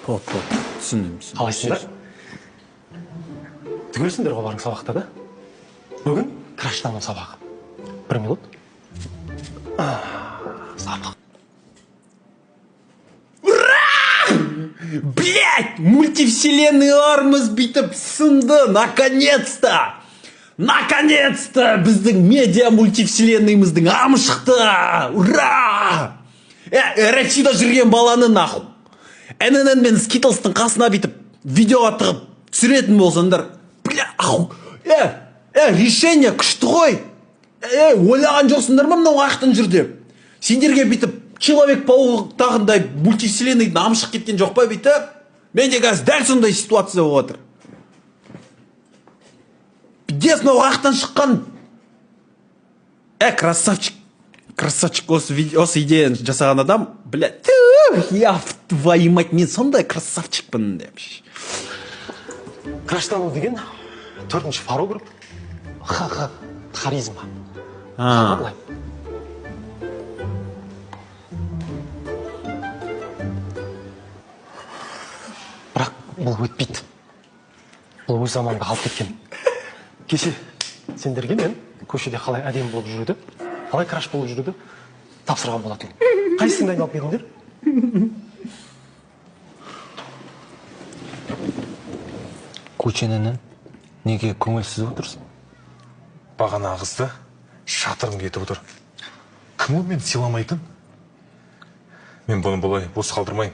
түсіндім. Қалайсыңдар? Түгелсіңдер ғой барың сабақта да? Бүгін краштану сабағы. 1 минут. Сабақ. Блять, мультивселенныйларымыз бүйтіп сынды, наконец-то! Наконец-то! Біздің медиа мультивселенныйымыздың амы шықты! Ура! Россияда жүрген баланы нахуй. ННН мен Скитлстың қасына бүйтіп видеоға тығып түсіретін болсаңдар. Бля, ау! Решение күшті ғой! Ойлаған жоқсыңдар ма мынау ақтын жүр деп? Сендерге бүйтіп Человек-пауықтағындай мультивселенныйдың амы шығып кеткен жоқ па бүйтіп? Менде қазір дәл сондай ситуация болып отыр. Где мынау ақтан шыққан? Красавчик. Красавчик осы идеяны жасаған адам, блядь, я в твою мать, мен сондай красавчикпін деп. Краштану деген 4-ші параграф. Харизма. Бірақ бұл өтпейді. Бұл өз заманға қалып кеткен. Кеше сендерге мен көшеде қалай әдемі болып жүруді, қалай краш болып жүруді тапсырған болатын. Қайсысыңды айналып едіңдер? Көшенінен неге көңілсіз отырсың? Бағана ағызды, шатырым кетіп отыр. Кім ол мені сыйламайтын? Мен бұны бұлай бос қалдырмайын.